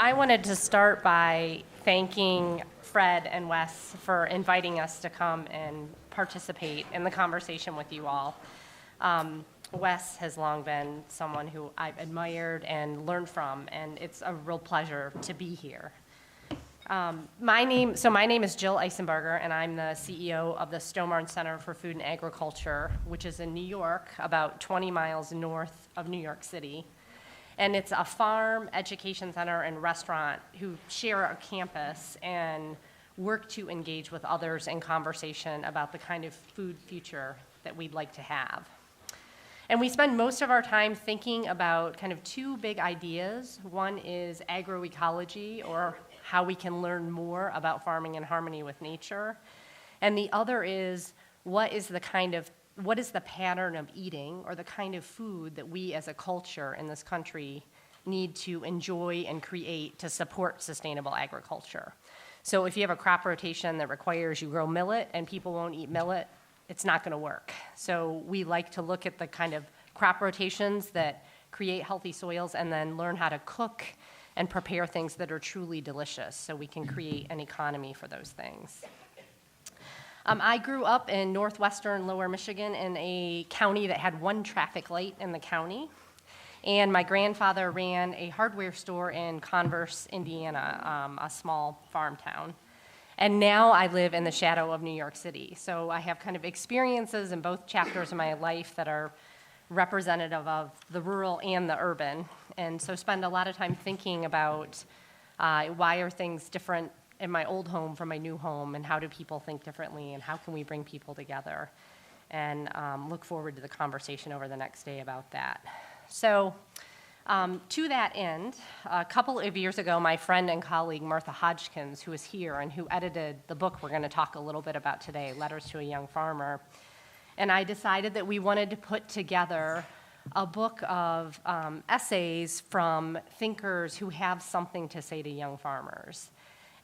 I wanted to start by thanking Fred and Wes for inviting us to come and participate in the conversation with you all. Wes has long been someone who I've admired and learned from, and it's a real pleasure to be here. My name is Jill Isenbarger, and I'm the CEO of the Stonebarn Center for Food and Agriculture, which is in New York, about 20 miles north of New York City. And it's a farm, education center, and restaurant who share a campus and work to engage with others in conversation about the kind of food future that we'd like to have. And we spend most of our time thinking about kind of two big ideas. One is agroecology, or how we can learn more about farming in harmony with nature. And the other is what is the pattern of eating, or the kind of food that we as a culture in this country need to enjoy and create to support sustainable agriculture. So if you have a crop rotation that requires you grow millet and people won't eat millet, it's not going to work. So we like to look at the kind of crop rotations that create healthy soils and then learn how to cook and prepare things that are truly delicious so we can create an economy for those things. I grew up in northwestern Lower Michigan in a county that had one traffic light in the county. And my grandfather ran a hardware store in Converse, Indiana, a small farm town. And now I live in the shadow of New York City. So I have kind of experiences in both chapters of my life that are representative of the rural and the urban. And so spend a lot of time thinking about why are things different in my old home from my new home, and how do people think differently, and how can we bring people together? And look forward to the conversation over the next day about that. So to that end, a couple of years ago, my friend and colleague Martha Hodgkins, who is here and who edited the book we're going to talk a little bit about today, Letters to a Young Farmer, and I decided that we wanted to put together a book of essays from thinkers who have something to say to young farmers.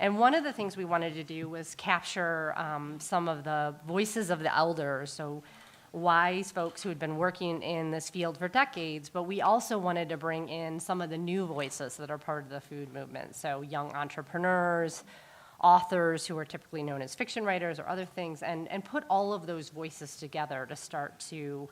And one of the things we wanted to do was capture some of the voices of the elders, so wise folks who had been working in this field for decades, but we also wanted to bring in some of the new voices that are part of the food movement, so young entrepreneurs, authors who are typically known as fiction writers or other things, and put all of those voices together to start to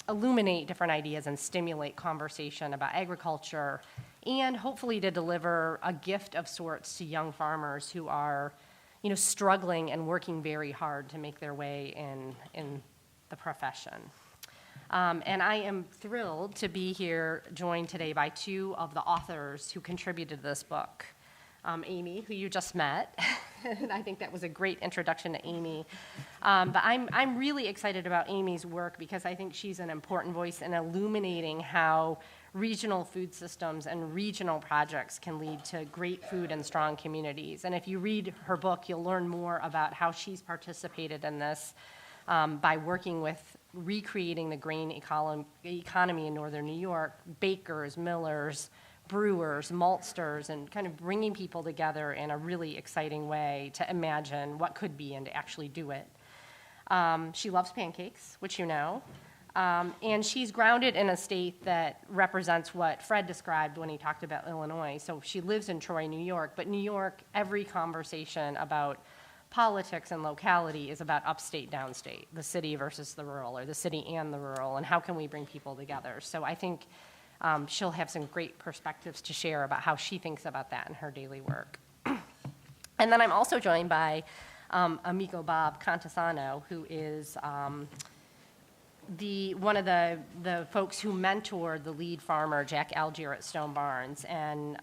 illuminate different ideas and stimulate conversation about agriculture, and hopefully to deliver a gift of sorts to young farmers who are, struggling and working very hard to make their way in the profession. And I am thrilled to be here joined today by two of the authors who contributed to this book. Amy, who you just met, and I think that was a great introduction to Amy. But I'm really excited about Amy's work because I think she's an important voice in illuminating how regional food systems and regional projects can lead to great food and strong communities. And if you read her book, you'll learn more about how she's participated in this by working with recreating the grain economy in northern New York, bakers, millers, brewers, maltsters, and kind of bringing people together in a really exciting way to imagine what could be and to actually do it. She loves pancakes, which you know, and she's grounded in a state that represents what Fred described when he talked about Illinois. So she lives in Troy, New York, but New York, every conversation about politics and locality is about upstate, downstate, the city versus the rural, or the city and the rural, and how can we bring people together. So I think she'll have some great perspectives to share about how she thinks about that in her daily work. And then I'm also joined by Amigo Bob Cantisano, who is one of the folks who mentored the lead farmer, Jack Algier, at Stone Barns, and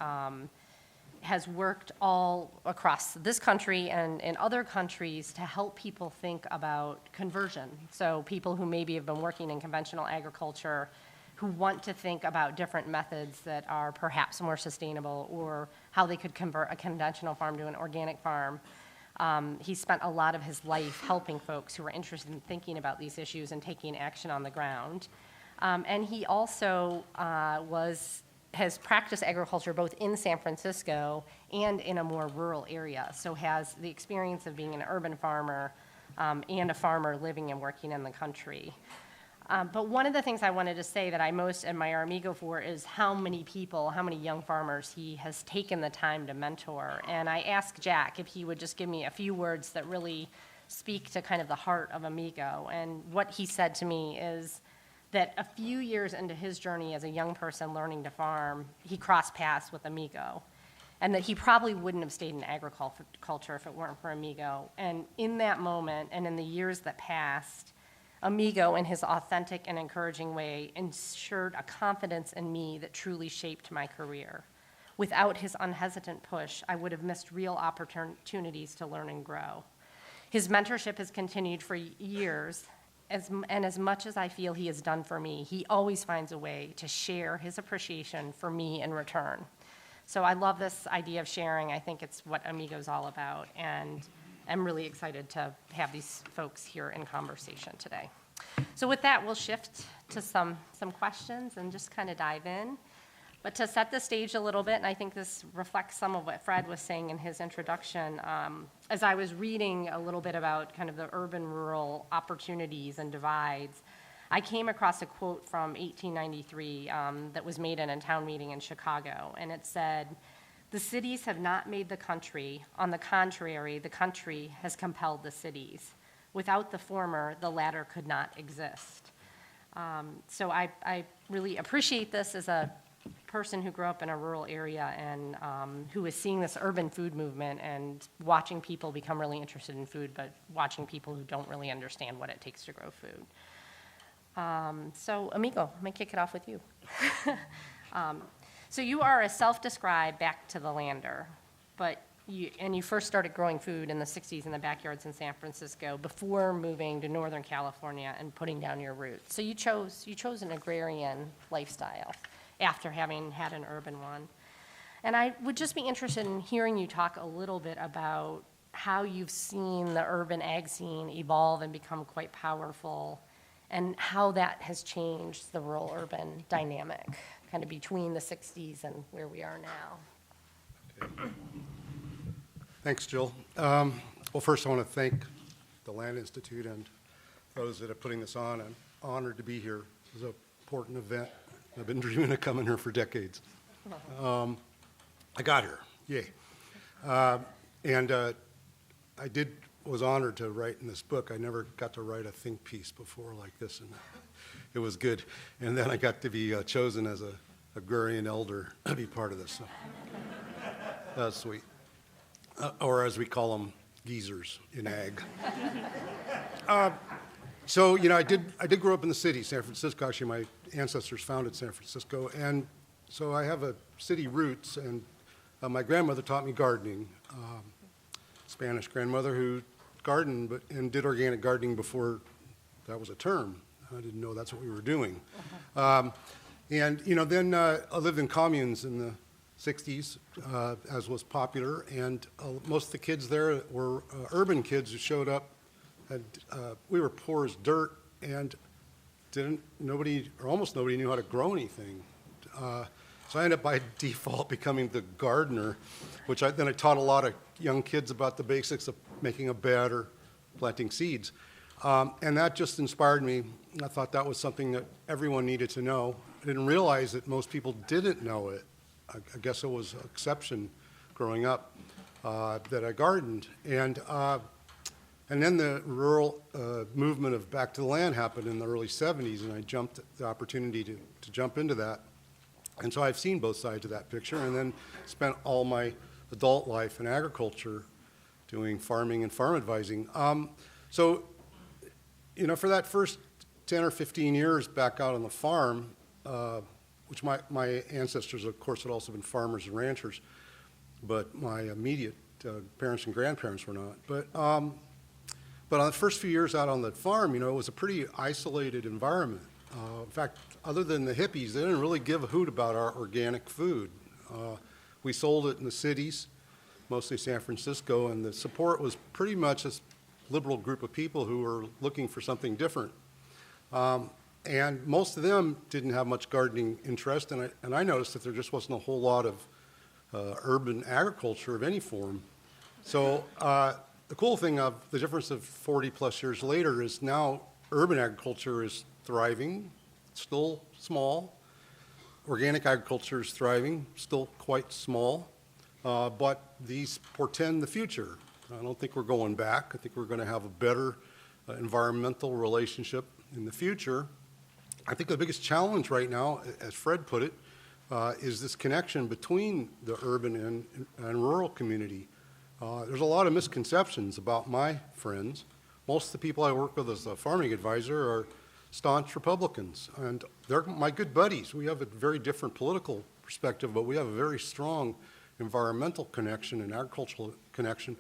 has worked all across this country and in other countries to help people think about conversion. So people who maybe have been working in conventional agriculture who want to think about different methods that are perhaps more sustainable, or how they could convert a conventional farm to an organic farm. He spent a lot of his life helping folks who were interested in thinking about these issues and taking action on the ground. And he also has practiced agriculture both in San Francisco and in a more rural area, so has the experience of being an urban farmer and a farmer living and working in the country. But one of the things I wanted to say that I most admire Amigo for is how many people, how many young farmers he has taken the time to mentor. And I asked Jack if he would just give me a few words that really speak to kind of the heart of Amigo. And what he said to me is that a few years into his journey as a young person learning to farm, he crossed paths with Amigo. And that he probably wouldn't have stayed in agriculture if it weren't for Amigo. And in that moment, and in the years that passed, Amigo, in his authentic and encouraging way, ensured a confidence in me that truly shaped my career. Without his unhesitant push, I would have missed real opportunities to learn and grow. His mentorship has continued for years, and as much as I feel he has done for me, he always finds a way to share his appreciation for me in return. So I love this idea of sharing. I think it's what Amigo's all about, and I'm really excited to have these folks here in conversation today. So with that, we'll shift to some questions and just kind of dive in. But to set the stage a little bit, and I think this reflects some of what Fred was saying in his introduction, as I was reading a little bit about kind of the urban-rural opportunities and divides, I came across a quote from 1893 that was made in a town meeting in Chicago, and it said, "The cities have not made the country. On the contrary, the country has compelled the cities. Without the former, the latter could not exist." So I really appreciate this as a person who grew up in a rural area and who is seeing this urban food movement and watching people become really interested in food, but watching people who don't really understand what it takes to grow food. So Amigo, I'm gonna kick it off with you. So you are a self-described back-to-the-lander, but you first started growing food in the 60s in the backyards in San Francisco before moving to Northern California and putting down your roots. So you chose an agrarian lifestyle after having had an urban one. And I would just be interested in hearing you talk a little bit about how you've seen the urban ag scene evolve and become quite powerful, and how that has changed the rural-urban dynamic, kind of between the 60s and where we are now. Okay. Thanks, Jill. Well, first I want to thank the Land Institute and those that are putting this on. I'm honored to be here. This is an important event. I've been dreaming of coming here for decades. I got here, yay. And I was honored to write in this book. I never got to write a think piece before like this, and it was good. And then I got to be chosen as a agrarian elder to be part of this. So that's sweet. Or as we call them, geezers in ag. So, I did grow up in the city, San Francisco. Actually, my ancestors founded San Francisco. And so I have a city roots, and my grandmother taught me gardening. Spanish grandmother who gardened and did organic gardening before that was a term. I didn't know that's what we were doing. And then I lived in communes in the 60s, as was popular, and most of the kids there were urban kids who showed up. And we were poor as dirt, and almost nobody knew how to grow anything. So I ended up by default becoming the gardener, which I taught a lot of young kids about the basics of making a bed or planting seeds. And that just inspired me. I thought that was something that everyone needed to know. I didn't realize that most people didn't know it. I guess it was an exception growing up that I gardened. And then the rural movement of back to the land happened in the early 70s, and I jumped at the opportunity to jump into that. And so I've seen both sides of that picture, and then spent all my adult life in agriculture doing farming and farm advising. So, for that first 10 or 15 years back out on the farm, which my ancestors, of course, had also been farmers and ranchers, but my immediate parents and grandparents were not. But on the first few years out on the farm, it was a pretty isolated environment. In fact, other than the hippies, they didn't really give a hoot about our organic food. We sold it in the cities, mostly San Francisco, and the support was pretty much a liberal group of people who were looking for something different. And most of them didn't have much gardening interest, and I noticed that there just wasn't a whole lot of urban agriculture of any form. So the cool thing of the difference of 40 plus years later is now urban agriculture is thriving, still small. Organic agriculture is thriving, still quite small. But these portend the future. I don't think we're going back. I think we're going to have a better environmental relationship in the future. I think the biggest challenge right now, as Fred put it, is this connection between the urban and rural community. There's a lot of misconceptions about my friends. Most of the people I work with as a farming advisor are staunch Republicans, and they're my good buddies. We have a very different political perspective, but we have a very strong environmental connection and agricultural connection.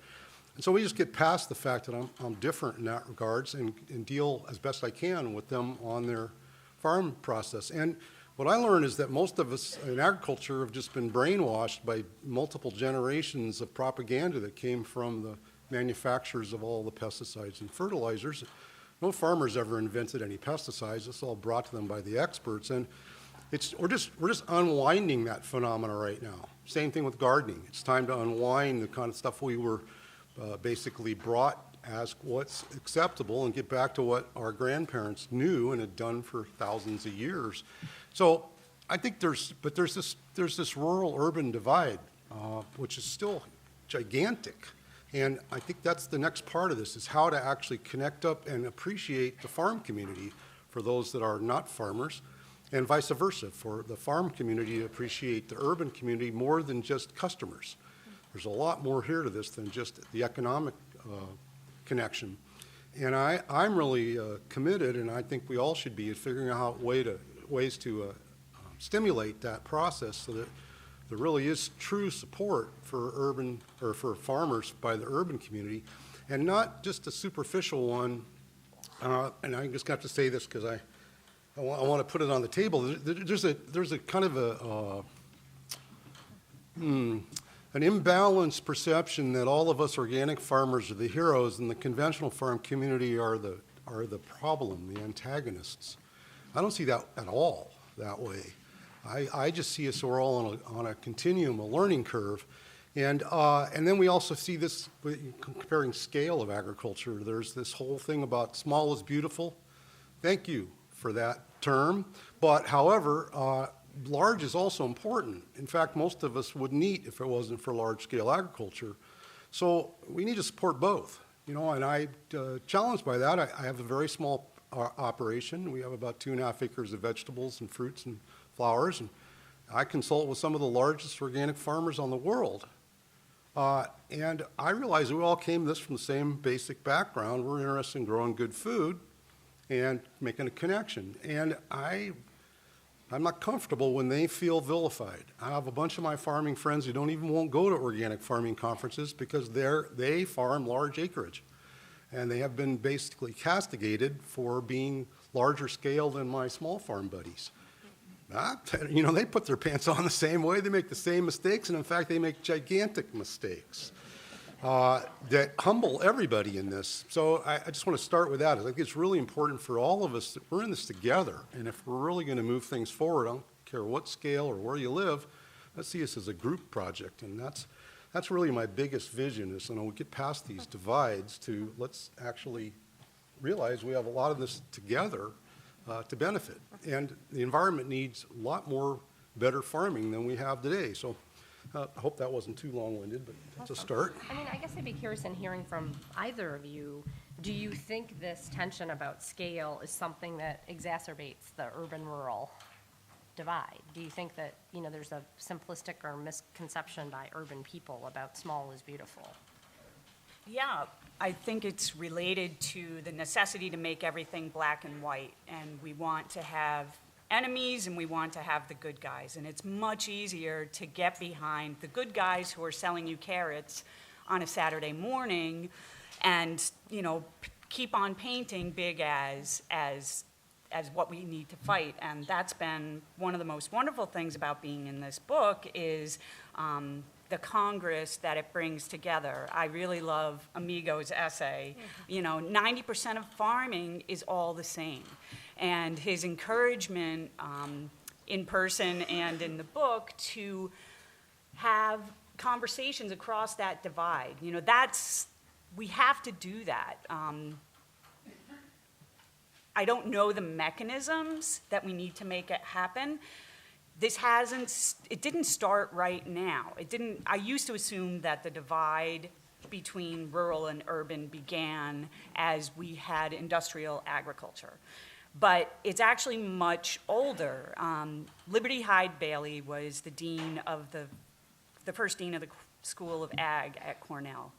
And so we just get past the fact that I'm different in that regards and deal as best I can with them on their farm process. And what I learned is that most of us in agriculture have just been brainwashed by multiple generations of propaganda that came from the manufacturers of all the pesticides and fertilizers. No farmers ever invented any pesticides. It's all brought to them by the experts. And we're just unwinding that phenomena right now. Same thing with gardening. It's time to unwind the kind of stuff we were basically brought as what's acceptable and get back to what our grandparents knew and had done for thousands of years. So I think there's this rural-urban divide, which is still gigantic. And I think that's the next part of this, is how to actually connect up and appreciate the farm community for those that are not farmers, and vice versa, for the farm community to appreciate the urban community more than just customers. There's a lot more here to this than just the economic connection. And I'm really committed, and I think we all should be, at figuring out ways to stimulate that process so that there really is true support for urban, or for farmers by the urban community, and not just a superficial one. And I just got to say this because I want to put it on the table. There's a kind of an imbalanced perception that all of us organic farmers are the heroes and the conventional farm community are the problem, the antagonists. I don't see that at all that way. I just see us all on a continuum, a learning curve. And then we also see this, comparing scale of agriculture. There's this whole thing about small is beautiful. Thank you for that term. But however, large is also important. In fact, most of us wouldn't eat if it wasn't for large-scale agriculture. So we need to support both. And I, challenged by that, I have a very small operation. We have about 2.5 acres of vegetables and fruits and flowers, and I consult with some of the largest organic farmers on the world. And I realize that we all came to this from the same basic background. We're interested in growing good food and making a connection. And I'm not comfortable when they feel vilified. I have a bunch of my farming friends who won't go to organic farming conferences because they farm large acreage. And they have been basically castigated for being larger scale than my small farm buddies. They put their pants on the same way. They make the same mistakes, and in fact, they make gigantic mistakes that humble everybody in this. So I just want to start with that. I think it's really important for all of us that we're in this together, and if we're really going to move things forward, I don't care what scale or where you live, let's see this as a group project, and that's really my biggest vision is, we get past these divides to let's actually realize we have a lot of this together to benefit. And the environment needs a lot more better farming than we have today. So I hope that wasn't too long-winded, but that's a start. I guess I'd be curious in hearing from either of you, do you think this tension about scale is something that exacerbates the urban-rural divide? Do you think that, there's a simplistic or misconception by urban people about small is beautiful? Yeah, I think it's related to the necessity to make everything black and white, and we want to have enemies and we want to have the good guys, and it's much easier to get behind the good guys who are selling you carrots on a Saturday morning and, keep on painting big as what we need to fight. And that's been one of the most wonderful things about being in this book is the Congress that it brings together. I really love Amigo's essay. 90% of farming is all the same. And his encouragement in person and in the book to have conversations across that divide. We have to do that. I don't know the mechanisms that we need to make it happen. It didn't start right now. I used to assume that the divide between rural and urban began as we had industrial agriculture. But it's actually much older. Liberty Hyde Bailey was the dean of the first dean of the School of Ag at Cornell.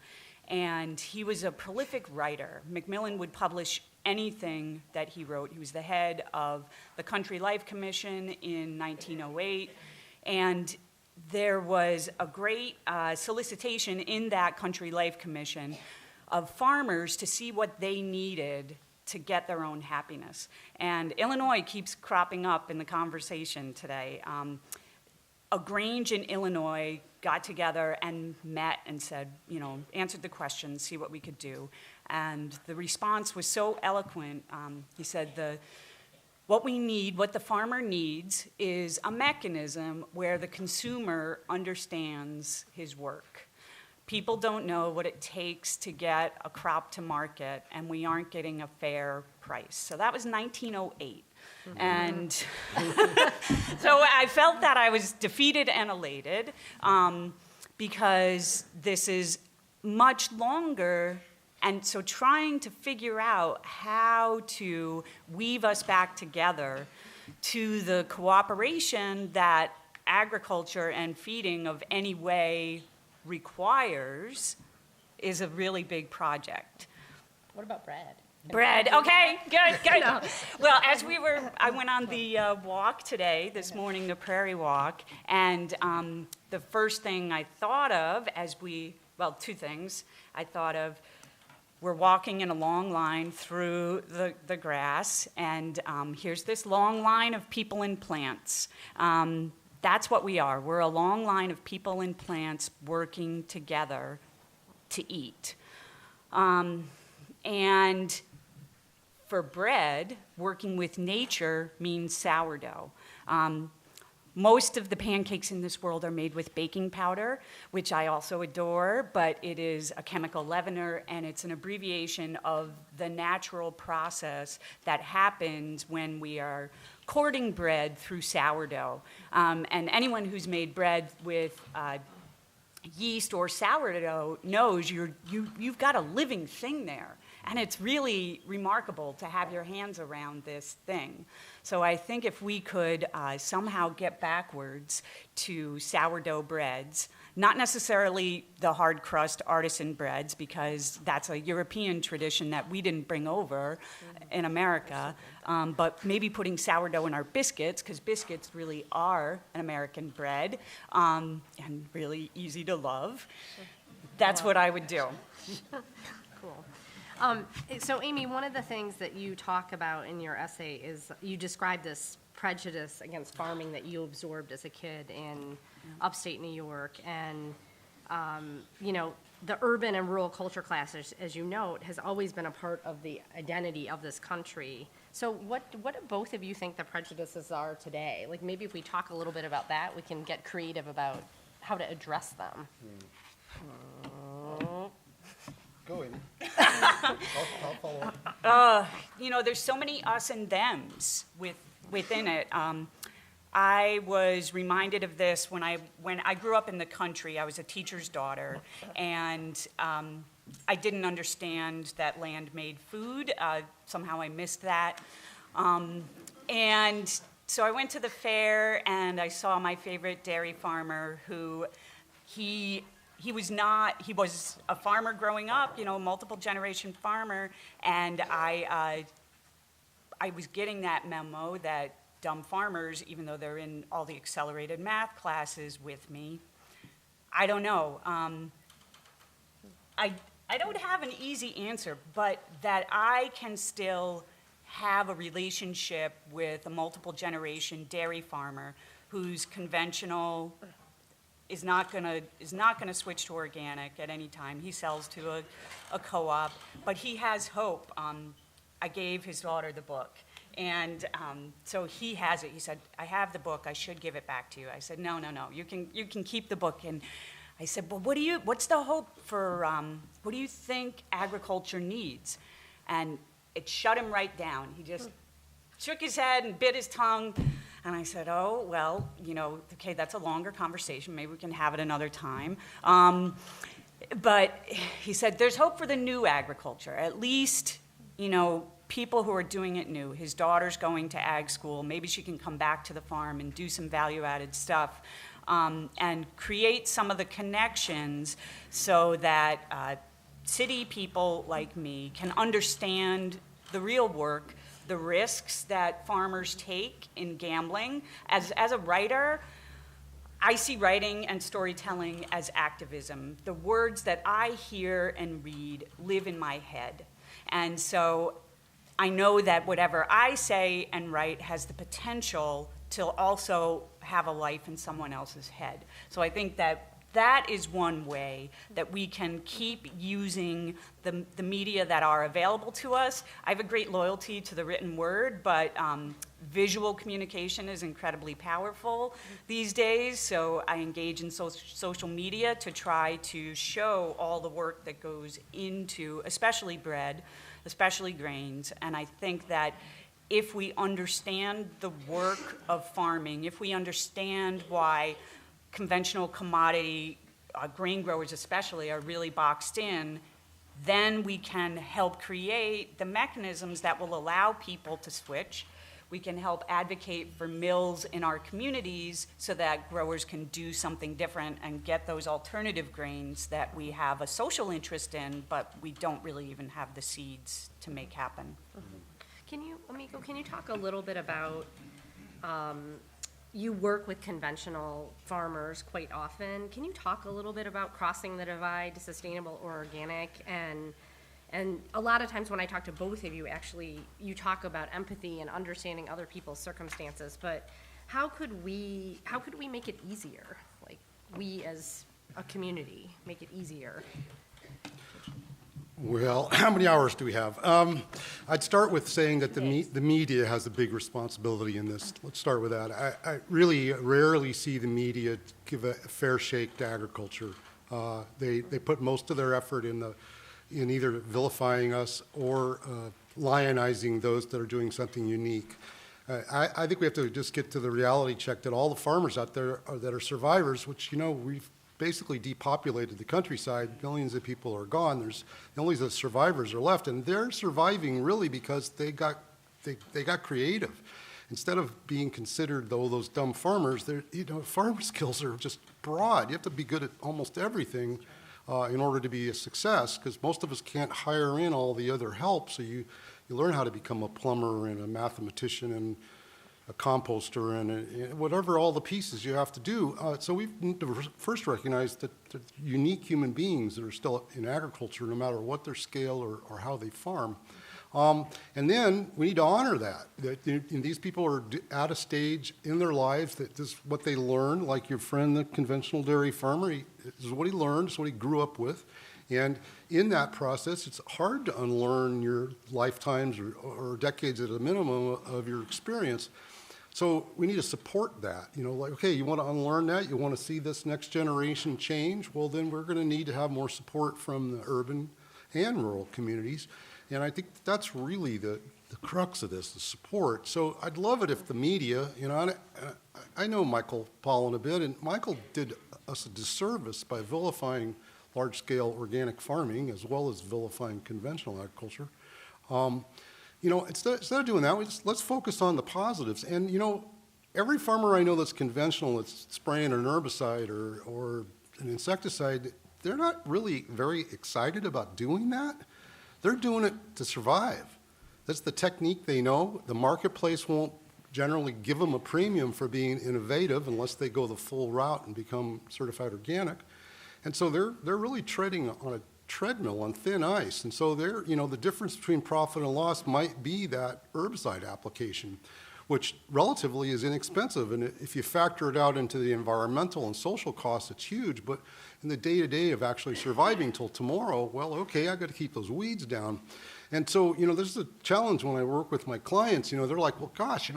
And he was a prolific writer. Macmillan would publish anything that he wrote. He was the head of the Country Life Commission in 1908. And there was a great solicitation in that Country Life Commission of farmers to see what they needed to get their own happiness. And Illinois keeps cropping up in the conversation today. A Grange in Illinois got together and met and said, answered the question, see what we could do. And the response was so eloquent. He said, what the farmer needs is a mechanism where the consumer understands his work. People don't know what it takes to get a crop to market, and we aren't getting a fair price. So that was 1908. Mm-hmm. And so I felt that I was defeated and elated because this is much longer. And so trying to figure out how to weave us back together to the cooperation that agriculture and feeding of any way requires is a really big project. What about bread? Bread, okay, good. No. Well, I went on the walk today, this morning, the Prairie Walk, and the first thing I thought of two things. I thought of, we're walking in a long line through the grass, and here's this long line of people and plants. That's what we are. We're a long line of people and plants working together to eat. And for bread, working with nature means sourdough. Most of the pancakes in this world are made with baking powder, which I also adore, but it is a chemical leavener, and it's an abbreviation of the natural process that happens when we are courting bread through sourdough. And anyone who's made bread with yeast or sourdough knows you've got a living thing there. And it's really remarkable to have your hands around this thing. So I think if we could somehow get backwards to sourdough breads, not necessarily the hard crust artisan breads, because that's a European tradition that we didn't bring over in America, but maybe putting sourdough in our biscuits, because biscuits really are an American bread and really easy to love. That's what I would do. Cool. So Amy, one of the things that you talk about in your essay is you describe this prejudice against farming that you absorbed as a kid in upstate New York. And, the urban and rural culture clash, as you note, has always been a part of the identity of this country. So what do both of you think the prejudices are today? Like, maybe if we talk a little bit about that, we can get creative about how to address them. Go in. I'll follow up. There's so many us and thems within it. I was reminded of this when I grew up in the country. I was a teacher's daughter, and I didn't understand that land made food. Somehow I missed that. And so I went to the fair, and I saw my favorite dairy farmer who he was a farmer growing up, multiple generation farmer, and I was getting that memo that dumb farmers, even though they're in all the accelerated math classes with me, I don't know. I don't have an easy answer, but that I can still have a relationship with a multiple generation dairy farmer who's conventional, is not gonna switch to organic at any time. He sells to a co-op, but he has hope. I gave his daughter the book, and so he has it. He said, "I have the book. I should give it back to you." I said, "No. You can keep the book." And I said, "Well, what's the hope for? What do you think agriculture needs?" And it shut him right down. He just shook his head and bit his tongue. And I said, oh, well, okay, that's a longer conversation. Maybe we can have it another time. But he said, there's hope for the new agriculture. At least, people who are doing it new. His daughter's going to ag school. Maybe she can come back to the farm and do some value-added stuff and create some of the connections so that city people like me can understand the real work, the risks that farmers take in gambling. As a writer, I see writing and storytelling as activism. The words that I hear and read live in my head. And so I know that whatever I say and write has the potential to also have a life in someone else's head. So I think that is one way that we can keep using the media that are available to us. I have a great loyalty to the written word, but visual communication is incredibly powerful these days, so I engage in social media to try to show all the work that goes into, especially bread, especially grains, and I think that if we understand the work of farming, if we understand why conventional commodity grain growers especially are really boxed in, then we can help create the mechanisms that will allow people to switch. We can help advocate for mills in our communities so that growers can do something different and get those alternative grains that we have a social interest in, but we don't really even have the seeds to make happen. Amigo, can you talk a little bit about, you work with conventional farmers quite often. Can you talk a little bit about crossing the divide to sustainable or organic? And a lot of times when I talk to both of you, actually, you talk about empathy and understanding other people's circumstances, but how could we make it easier? Like, we as a community, make it easier? Well, how many hours do we have? I'd start with saying that the media has a big responsibility in this. Let's start with that. I really rarely see the media give a fair shake to agriculture. They put most of their effort in either vilifying us or lionizing those that are doing something unique. I think we have to just get to the reality check that all the farmers out there that are survivors, which, we've basically depopulated the countryside. Millions of people are gone. There's only the survivors are left, and they're surviving really because they got creative. Instead of being considered those dumb farmers, farmer skills are just broad. You have to be good at almost everything in order to be a success, because most of us can't hire in all the other help. So you learn how to become a plumber and a mathematician and a composter and whatever all the pieces you have to do. So we need to first recognize that unique human beings that are still in agriculture, no matter what their scale or how they farm. And then we need to honor that these people are at a stage in their lives that this is what they learned, like your friend, the conventional dairy farmer. This is what he learned, this is what he grew up with. And in that process, it's hard to unlearn your lifetimes or decades at a minimum of your experience. So we need to support that. Okay, you want to unlearn that? You want to see this next generation change? Well, then we're going to need to have more support from the urban and rural communities. And I think that's really the crux of this, the support. So I'd love it if the media, I know Michael Pollan a bit, and Michael did us a disservice by vilifying large-scale organic farming as well as vilifying conventional agriculture. Instead of doing that, let's focus on the positives. And, every farmer I know that's conventional, that's spraying an herbicide or an insecticide, they're not really very excited about doing that. They're doing it to survive. That's the technique they know. The marketplace won't generally give them a premium for being innovative unless they go the full route and become certified organic. And so they're really treading on a treadmill on thin ice. And so the difference between profit and loss might be that herbicide application, which relatively is inexpensive. And if you factor it out into the environmental and social costs, it's huge. But in the day-to-day of actually surviving till tomorrow, well, okay, I got to keep those weeds down. And so, this is a challenge when I work with my clients. They're like, well, gosh,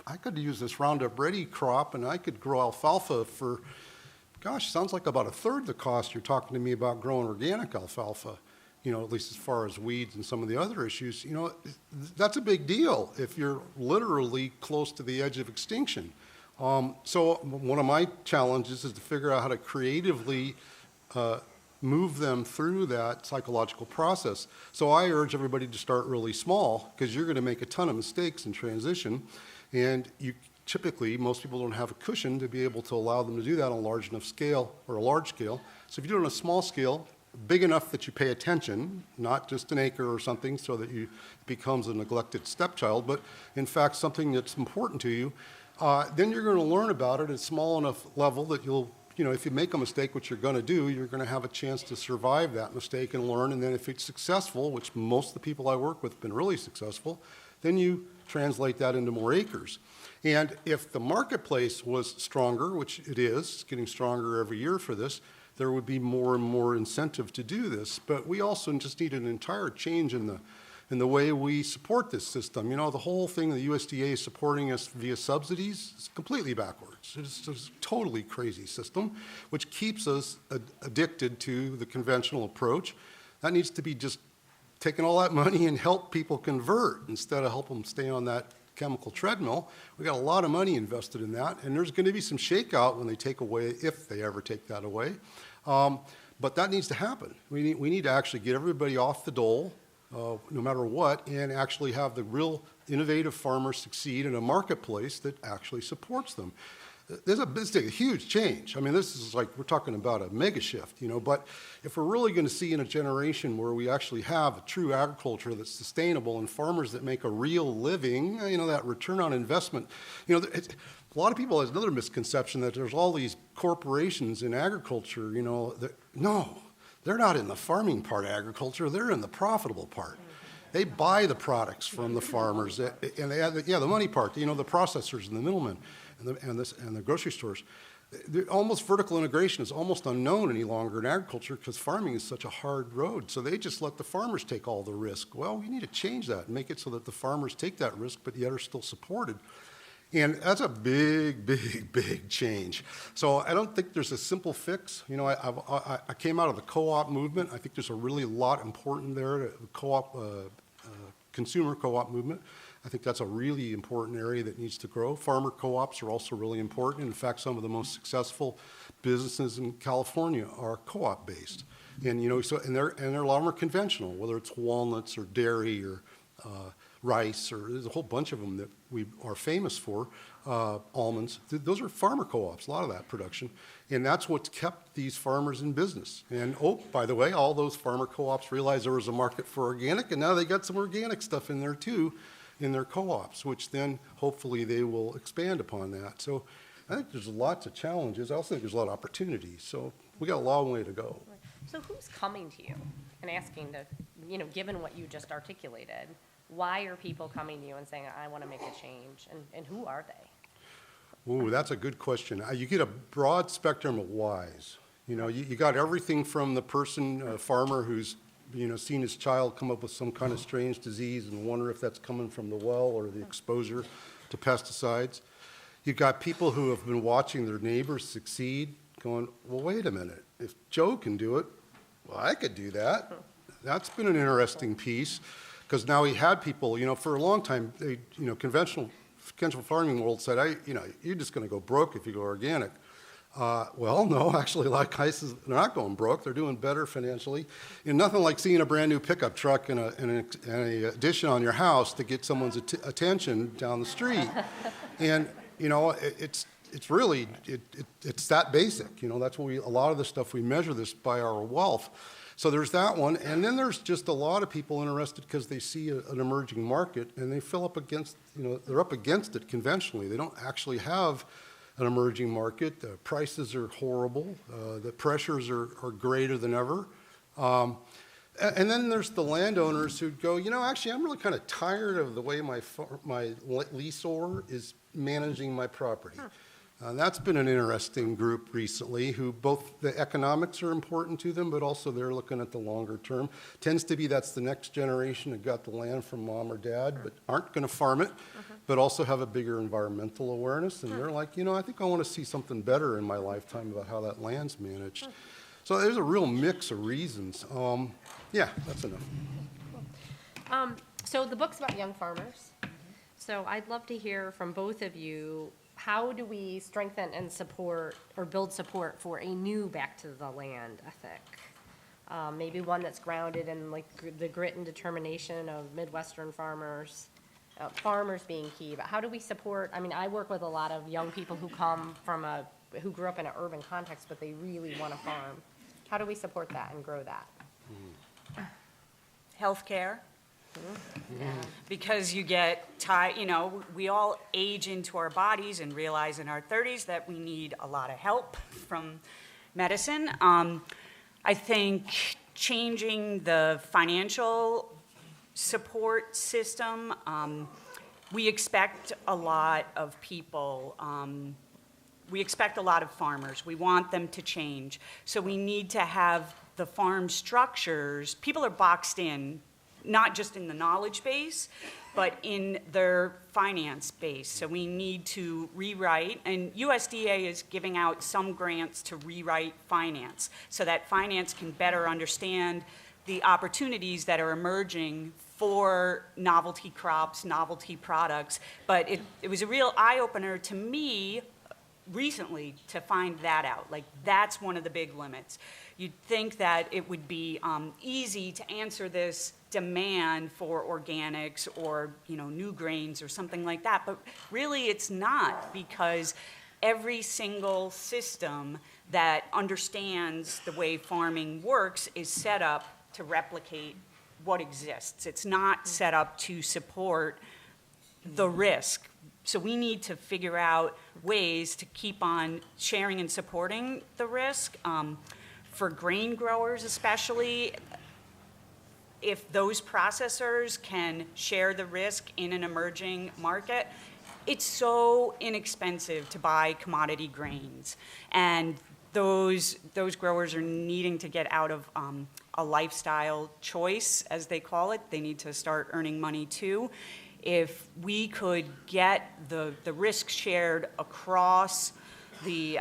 I could use this Roundup Ready crop, and I could grow alfalfa for, sounds like about a third the cost you're talking to me about growing organic alfalfa. at least as far as weeds and some of the other issues, that's a big deal if you're literally close to the edge of extinction. So one of my challenges is to figure out how to creatively move them through that psychological process. So I urge everybody to start really small, because you're going to make a ton of mistakes in transition, and typically most people don't have a cushion to be able to allow them to do that on a large enough scale or a large scale. So if you do it on a small scale, big enough that you pay attention, not just an acre or something so that it becomes a neglected stepchild, but in fact something that's important to you, then you're going to learn about it at a small enough level that if you make a mistake, which you're going to do, you're going to have a chance to survive that mistake and learn. And then if it's successful, which most of the people I work with have been really successful, then you translate that into more acres. And if the marketplace was stronger, which it is, getting stronger every year for this, there would be more and more incentive to do this. But we also just need an entire change in the way we support this system. The whole thing, the USDA is supporting us via subsidies, is completely backwards. It's a totally crazy system, which keeps us addicted to the conventional approach. That needs to be just taking all that money and help people convert instead of help them stay on that chemical treadmill. We got a lot of money invested in that, and there's going to be some shakeout when they take away, if they ever take that away. But that needs to happen. We need to actually get everybody off the dole, no matter what, and actually have the real innovative farmers succeed in a marketplace that actually supports them. This is a huge change. I mean, this is like, we're talking about a mega shift, but if we're really going to see in a generation where we actually have a true agriculture that's sustainable and farmers that make a real living, that return on investment, a lot of people has another misconception that there's all these corporations in agriculture, no, they're not in the farming part of agriculture, they're in the profitable part. They buy the products from the farmers, and they have the money part, the processors and the middlemen and the grocery stores. Almost vertical integration is almost unknown any longer in agriculture because farming is such a hard road. So they just let the farmers take all the risk. Well, we need to change that and make it so that the farmers take that risk, but yet are still supported. And that's a big, big, big change. So I don't think there's a simple fix. I came out of the co-op movement. I think there's a really lot important there, the co-op, consumer co-op movement. I think that's a really important area that needs to grow. Farmer co-ops are also really important. In fact, some of the most successful businesses in California are co-op based. And a lot of them are conventional, whether it's walnuts or dairy or rice, or there's a whole bunch of them that we are famous for, almonds. Those are farmer co-ops, a lot of that production. And that's what's kept these farmers in business. And by the way, all those farmer co-ops realized there was a market for organic, and now they got some organic stuff in there too, in their co-ops, which then hopefully they will expand upon that. So I think there's lots of challenges. I also think there's a lot of opportunities. So we got a long way to go. So who's coming to you and asking to, given what you just articulated, why are people coming to you and saying, I want to make a change? And who are they? Ooh, that's a good question. You get a broad spectrum of whys. You got everything from the person, farmer who's seen his child come up with some kind of strange disease and wonder if that's coming from the well or the exposure to pesticides. You've got people who have been watching their neighbors succeed going, well, wait a minute, if Joe can do it, well, I could do that. That's been an interesting piece, because now he had people, for a long time, conventional farming world said, you're just going to go broke if you go organic. Well, no, actually, a lot of cases, they're not going broke. They're doing better financially. Nothing like seeing a brand new pickup truck and an addition on your house to get someone's attention down the street. And, it's really, it's that basic. That's what a lot of the stuff we measure this by our wealth. So there's that one. And then there's just a lot of people interested because they see an emerging market and they fill up against, they're up against it conventionally. They don't actually have an emerging market. The prices are horrible. The pressures are greater than ever. And then there's the landowners who go, actually, I'm really kind of tired of the way my leaseor is managing my property. That's been an interesting group recently, who both the economics are important to them, but also they're looking at the longer term. Tends to be that's the next generation that got the land from mom or dad, but aren't going to farm it, but also have a bigger environmental awareness. And they're like, I think I want to see something better in my lifetime about how that land's managed. So there's a real mix of reasons. Yeah, that's enough. So the book's about young farmers. So I'd love to hear from both of you, how do we strengthen and support or build support for a new back to the land ethic? Maybe one that's grounded in like the grit and determination of Midwestern farmers, farmers being key, but how do we support, I mean, I work with a lot of young people who come from who grew up in an urban context, but they really want to farm. How do we support that and grow that? Healthcare. Because you get tired, we all age into our bodies and realize in our 30s that we need a lot of help from medicine. I think changing the financial support system, we expect a lot of people, we expect a lot of farmers. We want them to change. So we need to have the farm structures, people are boxed in, not just in the knowledge base, but in their finance base. So we need to rewrite, and USDA is giving out some grants to rewrite finance so that finance can better understand the opportunities that are emerging for novelty crops, novelty products. But it was a real eye-opener to me recently to find that out. Like, that's one of the big limits. You'd think that it would be easy to answer this demand for organics or new grains or something like that, but really it's not, because every single system that understands the way farming works is set up to replicate what exists. It's not set up to support the risk. So we need to figure out ways to keep on sharing and supporting the risk. For grain growers especially, if those processors can share the risk in an emerging market, it's so inexpensive to buy commodity grains. And those growers are needing to get out of a lifestyle choice, as they call it. They need to start earning money too. If we could get the risk shared across the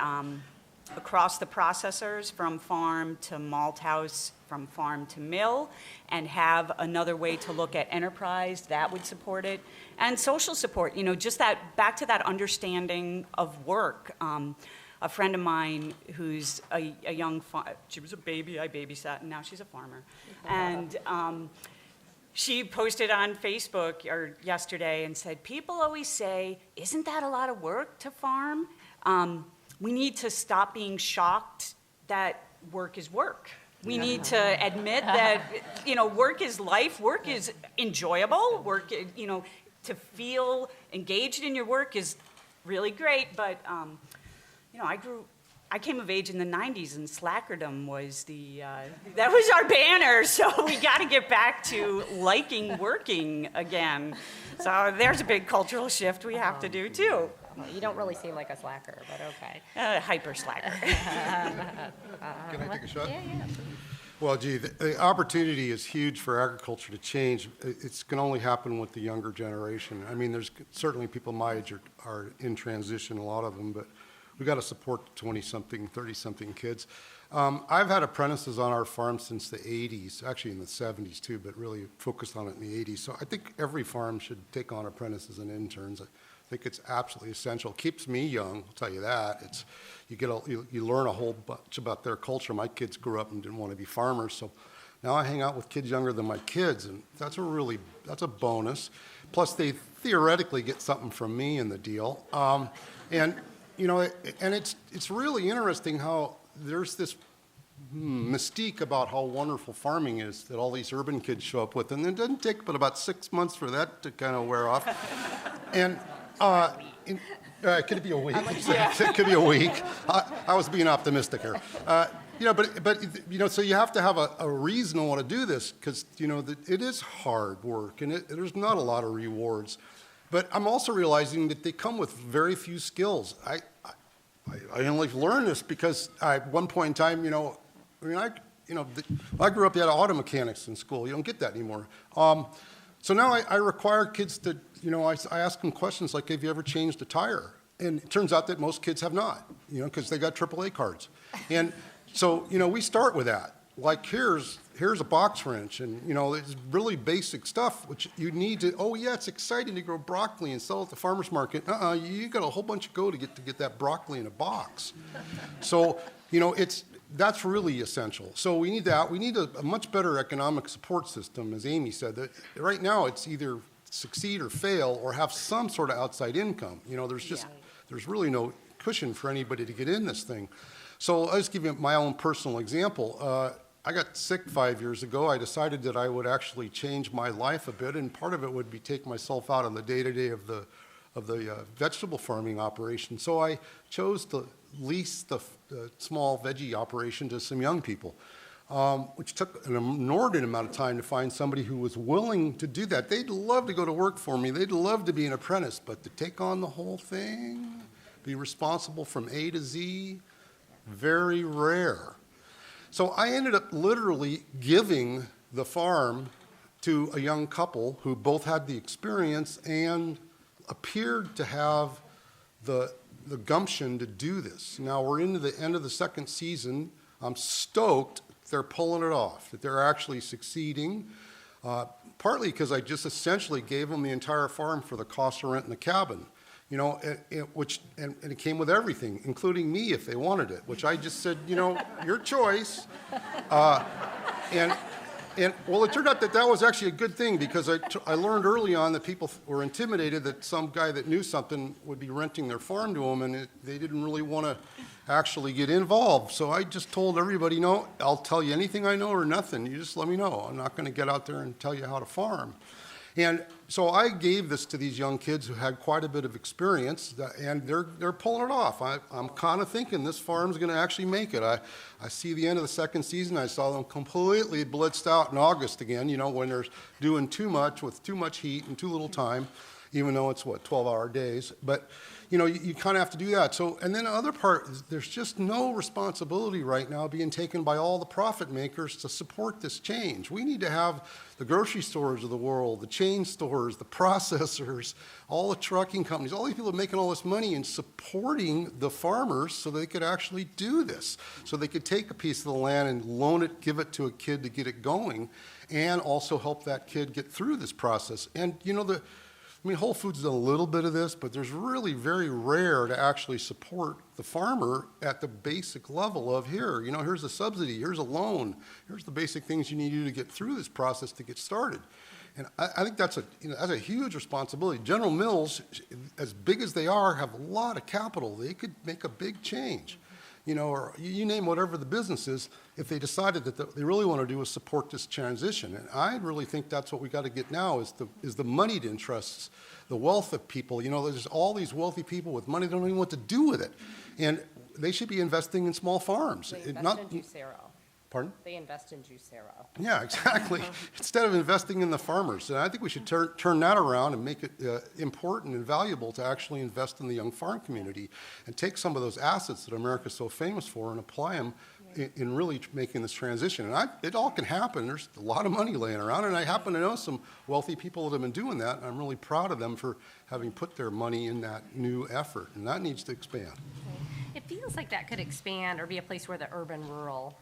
processors, from farm to malt house, from farm to mill, and have another way to look at enterprise, that would support it. And social support, just that, back to that understanding of work. A friend of mine who's a young she was a baby, I babysat, and now she's a farmer. And she posted on Facebook yesterday and said, people always say, isn't that a lot of work to farm? We need to stop being shocked that work is work. We need to admit that, work is life, work is enjoyable, work, to feel engaged in your work is really great, but, I came of age in the 90s, and slackerdom was that was our banner, so we got to get back to liking working again. So there's a big cultural shift we have to do, too. You don't really seem like a slacker, but okay. Hyper slacker. Can I take a shot? Yeah. Well, gee, the opportunity is huge for agriculture to change. It's going to only happen with the younger generation. I mean, there's certainly people my age are in transition, a lot of them, but we've got to support 20-something, 30-something kids. I've had apprentices on our farm since the 80s, actually in the 70s too, but really focused on it in the 80s. So I think every farm should take on apprentices and interns. I think it's absolutely essential. It keeps me young, I'll tell you that. You learn a whole bunch about their culture. My kids grew up and didn't want to be farmers, so now I hang out with kids younger than my kids, and that's a bonus. Plus, they theoretically get something from me in the deal. And it's really interesting how there's this mystique about how wonderful farming is that all these urban kids show up with, and it doesn't take but about 6 months for that to kind of wear off. And could it be a week? It could be a week. I was being optimistic here. So you have to have a reason to want to do this, because it is hard work, and there's not a lot of rewards. But I'm also realizing that they come with very few skills. I only learned this because at one point in time, I grew up, you had auto mechanics in school. You don't get that anymore. So now I require kids to, I ask them questions like, have you ever changed a tire? And it turns out that most kids have not, because they got AAA cards. And so, we start with that. Like, here's here's a box wrench, and it's really basic stuff which you need to. Oh yeah, it's exciting to grow broccoli and sell it at the farmers market. You got a whole bunch of to get that broccoli in a box. So that's really essential. So we need that. We need a much better economic support system, as Amy said. That right now it's either succeed or fail or have some sort of outside income. There's really no cushion for anybody to get in this thing. So I'll just give you my own personal example. I got sick 5 years ago. I decided that I would actually change my life a bit, and part of it would be take myself out on the day-to-day of the vegetable farming operation. So I chose to lease the small veggie operation to some young people, which took an inordinate amount of time to find somebody who was willing to do that. They'd love to go to work for me. They'd love to be an apprentice, but to take on the whole thing, be responsible from A to Z, very rare. So I ended up literally giving the farm to a young couple who both had the experience and appeared to have the gumption to do this. Now we're into the end of the second season. I'm stoked they're pulling it off, that they're actually succeeding, partly because I just essentially gave them the entire farm for the cost of renting the cabin. And it came with everything, including me if they wanted it, which I just said, your choice. Well, it turned out that was actually a good thing, because I learned early on that people were intimidated that some guy that knew something would be renting their farm to them, and they didn't really want to actually get involved. So I just told everybody, no, I'll tell you anything I know or nothing. You just let me know. I'm not going to get out there and tell you how to farm. And so I gave this to these young kids who had quite a bit of experience, and they're pulling it off. I'm kind of thinking this farm's going to actually make it. I see the end of the second season. I saw them completely blitzed out in August again, when they're doing too much with too much heat and too little time, even though it's 12-hour days. But you kind of have to do that. So, and then the other part is there's just no responsibility right now being taken by all the profit makers to support this change. We need to have the grocery stores of the world, the chain stores, the processors, all the trucking companies, all these people are making all this money and supporting the farmers so they could actually do this. So they could take a piece of the land and loan it, give it to a kid to get it going, and also help that kid get through this process. And Whole Foods does a little bit of this, but there's really very rare to actually support the farmer at the basic level of here's a subsidy, here's a loan, here's the basic things you need to do to get through this process to get started. And I think that's a huge responsibility. General Mills, as big as they are, have a lot of capital. They could make a big change. Or you name whatever the business is, if they decided that they really want to do is support this transition. And I really think that's what we got to get now is the moneyed interests, the wealth of people. There's all these wealthy people with money that don't even know what to do with it. And they should be investing in small farms. They invest in Juicero. Pardon? They invest in Juicero. Yeah, exactly. Instead of investing in the farmers. And I think we should turn that around and make it important and valuable to actually invest in the young farm community and take some of those assets that America's so famous for and apply them in really making this transition. And it all can happen. There's a lot of money laying around, and I happen to know some wealthy people that have been doing that, and I'm really proud of them for having put their money in that new effort, and that needs to expand. It feels like that could expand or be a place where the urban-rural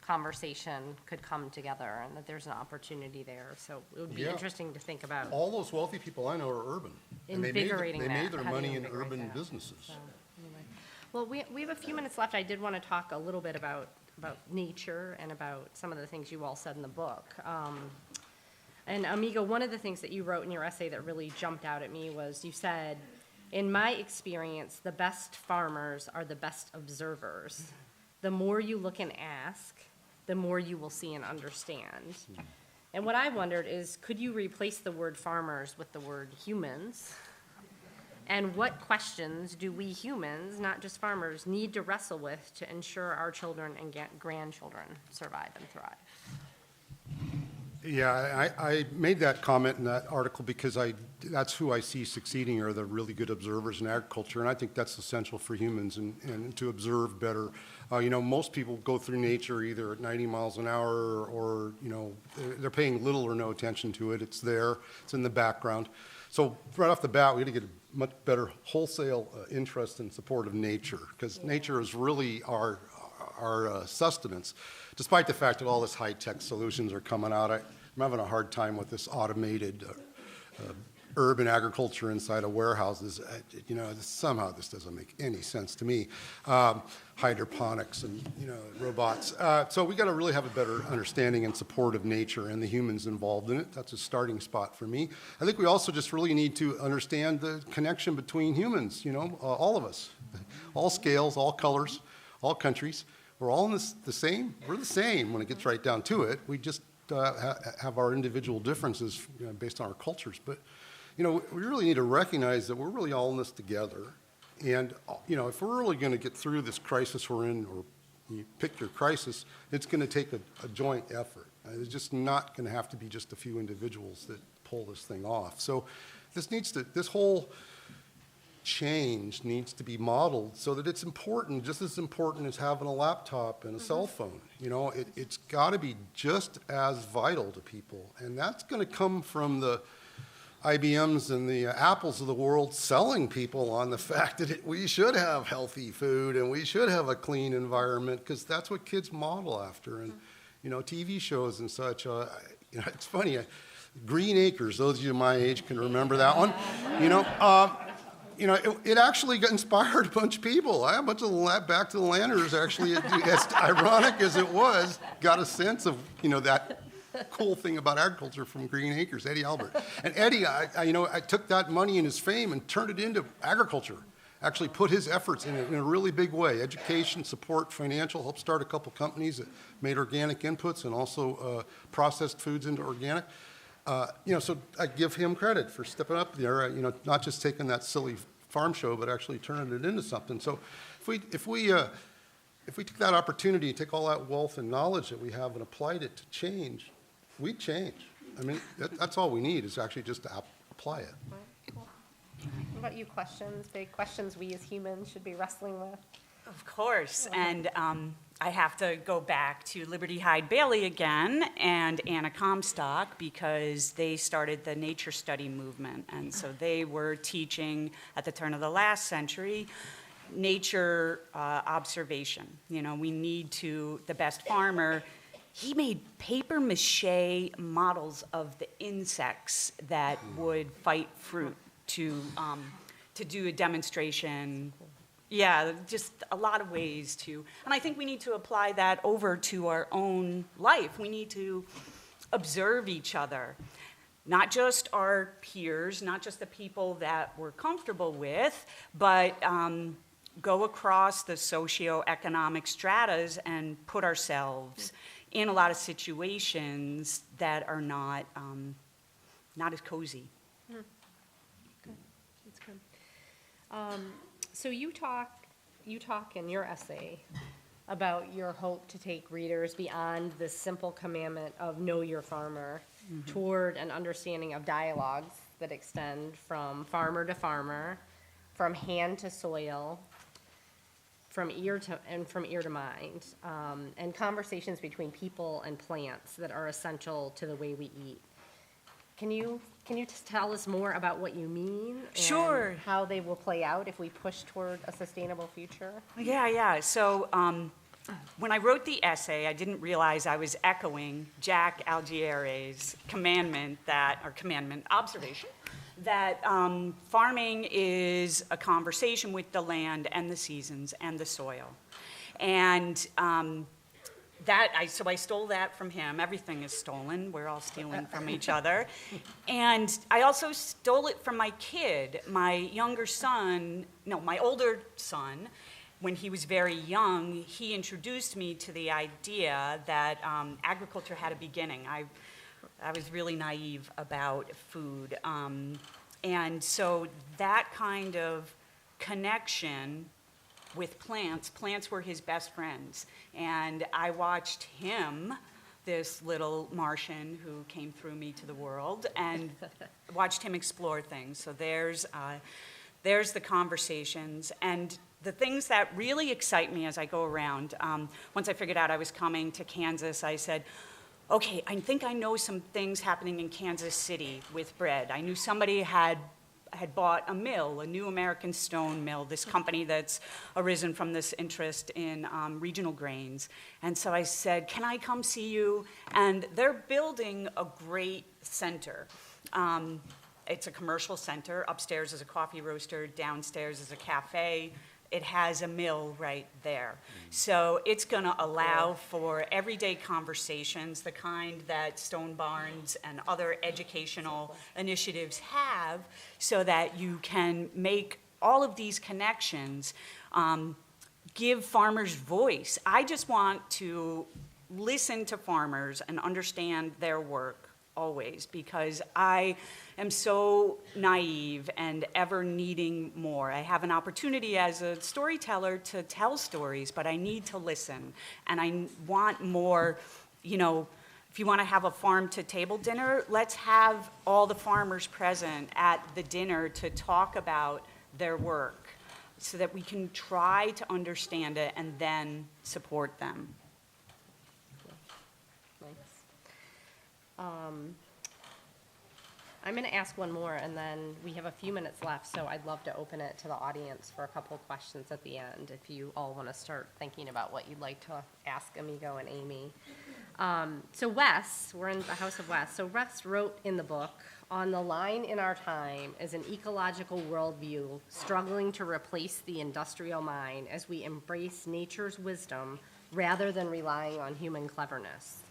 conversation could come together, and that there's an opportunity there. So it would be interesting to think about. All those wealthy people I know are urban. Invigorating and they made that. their How do money you in invigorate urban that? businesses. So, anyway. Well, we have a few minutes left. I did want to talk a little bit about nature and about some of the things you all said in the book. And Amigo, one of the things that you wrote in your essay that really jumped out at me was you said, in my experience, the best farmers are the best observers. The more you look and ask, the more you will see and understand. And what I wondered is, could you replace the word farmers with the word humans? And what questions do we humans, not just farmers, need to wrestle with to ensure our children and grandchildren survive and thrive? Yeah, I made that comment in that article because that's who I see succeeding are the really good observers in agriculture, and I think that's essential for humans and to observe better. Most people go through nature either at 90 miles an hour or they're paying little or no attention to it. It's there, it's in the background. So right off the bat, we got to get a much better wholesale interest and support of nature, because nature is really our our sustenance, despite the fact that all this high-tech solutions are coming out. I'm having a hard time with this automated urban agriculture inside of warehouses. Somehow this doesn't make any sense to me. Hydroponics and, robots. So we got to really have a better understanding and support of nature and the humans involved in it. That's a starting spot for me. I think we also just really need to understand the connection between humans, all of us, all scales, all colors, all countries. We're all in this the same. We're the same when it gets right down to it. We just have our individual differences based on our cultures. But we really need to recognize that we're really all in this together. And, if we're really going to get through this crisis we're in, or you pick your crisis, it's going to take a joint effort. It's just not going to have to be just a few individuals that pull this thing off. So this whole change needs to be modeled so that it's important, just as important as having a laptop and a cell phone. It's got to be just as vital to people. And that's going to come from the IBMs and the Apples of the world selling people on the fact that we should have healthy food and we should have a clean environment, because that's what kids model after. And, TV shows and such. It's funny, Green Acres, those of you my age can remember that one. It actually got inspired a bunch of people. A bunch of Back to the Landers actually, as ironic as it was, got a sense of, that cool thing about agriculture from Green Acres, Eddie Albert. And Eddie, I took that money and his fame and turned it into agriculture. Actually put his efforts in a really big way. Education, support, financial, helped start a couple companies that made organic inputs and also processed foods into organic. So I give him credit for stepping up there, not just taking that silly farm show, but actually turning it into something. So if we took that opportunity, take all that wealth and knowledge that we have and applied it to change, we'd change. I mean, that's all we need is actually just to apply it. Right, cool. What about you, big questions we as humans should be wrestling with? Of course, and I have to go back to Liberty Hyde Bailey again and Anna Comstock, because they started the nature study movement, and so they were teaching at the turn of the last century nature observation. We need the best farmer. He made paper mache models of the insects that would fight fruit to do a demonstration. Yeah, just a lot of ways to, and I think we need to apply that over to our own life. We need to observe each other, not just our peers, not just the people that we're comfortable with, but go across the socioeconomic stratas and put ourselves in a lot of situations that are not as cozy. Good. That's good. So you talk in your essay about your hope to take readers beyond the simple commandment of know your farmer toward an understanding of dialogues that extend from farmer to farmer, from hand to soil, from ear to mind, and conversations between people and plants that are essential to the way we eat. Can you just tell us more about what you mean? Sure. And how they will play out if we push toward a sustainable future? Yeah. So when I wrote the essay, I didn't realize I was echoing Jack Algiere's observation, that farming is a conversation with the land and the seasons and the soil. And so I stole that from him. Everything is stolen. We're all stealing from each other. And I also stole it from my kid, my older son. When he was very young, he introduced me to the idea that agriculture had a beginning. I was really naive about food. And so that kind of connection with plants were his best friends. And I watched him, this little Martian who came through me to the world, and watched him explore things. So there's the conversations. And the things that really excite me as I go around, once I figured out I was coming to Kansas, I said, okay, I think I know some things happening in Kansas City with bread. I knew somebody had had bought a mill, a New American Stone Mill, this company that's arisen from this interest in regional grains. And so I said, can I come see you? And they're building a great center. It's a commercial center. Upstairs is a coffee roaster, downstairs is a cafe. It has a mill right there. So it's going to allow for everyday conversations, the kind that Stone Barns and other educational initiatives have, so that you can make all of these connections, give farmers voice. I just want to listen to farmers and understand their work always, because I am so naive and ever needing more. I have an opportunity as a storyteller to tell stories, but I need to listen. And I want more, you know, if you want to have a farm-to-table dinner, let's have all the farmers present at the dinner to talk about their work so that we can try to understand it and then support them. I'm going to ask one more, and then we have a few minutes left, so I'd love to open it to the audience for a couple of questions at the end, if you all want to start thinking about what you'd like to ask Amigo and Amy. So Wes, we're in the house of Wes. So Wes wrote in the book, "On the line in our time is an ecological worldview struggling to replace the industrial mind as we embrace nature's wisdom rather than relying on human cleverness."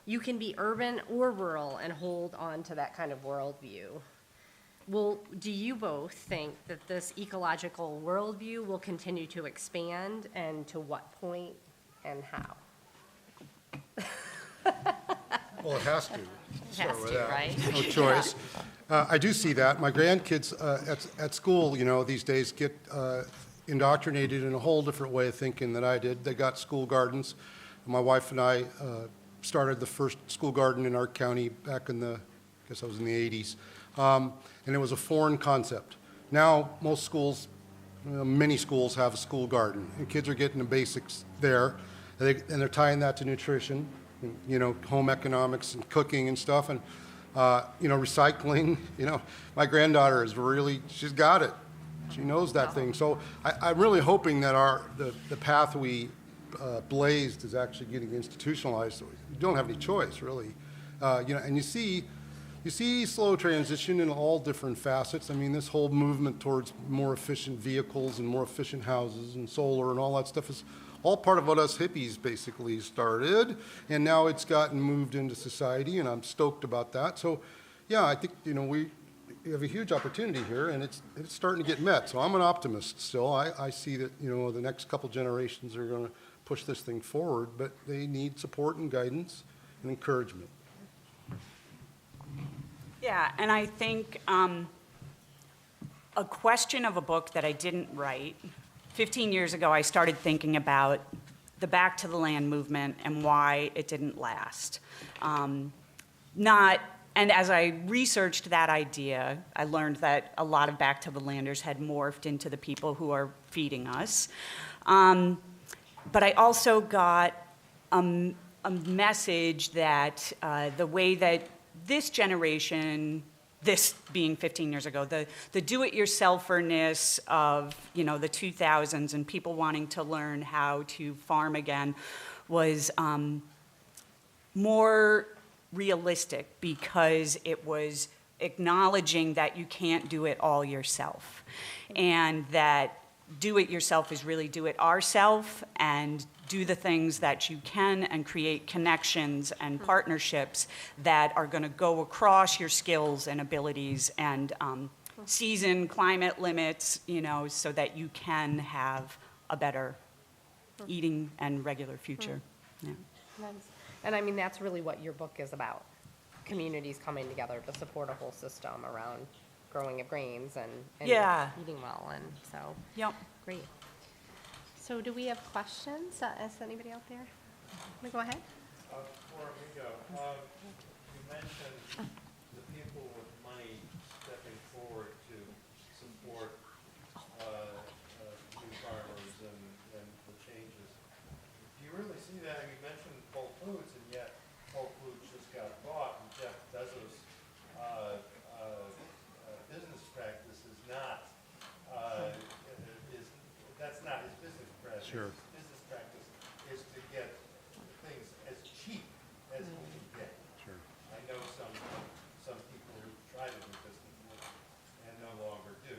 You can be urban or rural and hold on to that kind of worldview. Well, do you both think that this ecological worldview will continue to expand, and to what point and how? Well, it has to. It Start has with to, that. right? No choice. I do see that. My grandkids at school, you know, these days get indoctrinated in a whole different way of thinking than I did. They got school gardens. My wife and I started the first school garden in our county back in the, I guess I was in the 80s. And it was a foreign concept. Now, most schools, many schools have a school garden, and kids are getting the basics there. And they're tying that to nutrition, and, you know, home economics and cooking and stuff. And, you know, recycling, you know, my granddaughter is really, she's got it. She knows that thing. So I'm really hoping that the path we blazed is actually getting institutionalized. So you don't have any choice, really. You know, and you see slow transition in all different facets. I mean, this whole movement towards more efficient vehicles and more efficient houses and solar and all that stuff is all part of what us hippies basically started, and now it's gotten moved into society, and I'm stoked about that. So, yeah, I think, you know, we have a huge opportunity here, and it's starting to get met. So I'm an optimist still. I see that, you know, the next couple generations are going to push this thing forward, but they need support and guidance and encouragement. Yeah, and I think a question of a book that I didn't write, 15 years ago I started thinking about the Back to the Land movement and why it didn't last. And as I researched that idea, I learned that a lot of Back to the Landers had morphed into the people who are feeding us. But I also got a message that the way that this generation, this being 15 years ago, the do-it-yourselferness of, you know, the 2000s and people wanting to learn how to farm again was more realistic, because it was acknowledging that you can't do it all yourself, and that do it yourself is really do it ourself, and do the things that you can and create connections and partnerships that are going to go across your skills and abilities and season, climate limits, you know, so that you can have a better eating and regular future. Yeah. Nice. And I mean, that's really what your book is about. Communities coming together to support a whole system around growing of grains and Yeah. eating well, and so, Yep. great. So do we have questions? Is anybody out there? Let me go ahead. For Amigo, you mentioned the people with money stepping forward to support new farmers and the changes. Do you really see that? You mentioned Whole Foods, and yet Whole Foods just got bought, and Jeff Bezos' business Sure. business practice is to get things as cheap as we can get. Sure. I know some people who tried to do business and no longer do.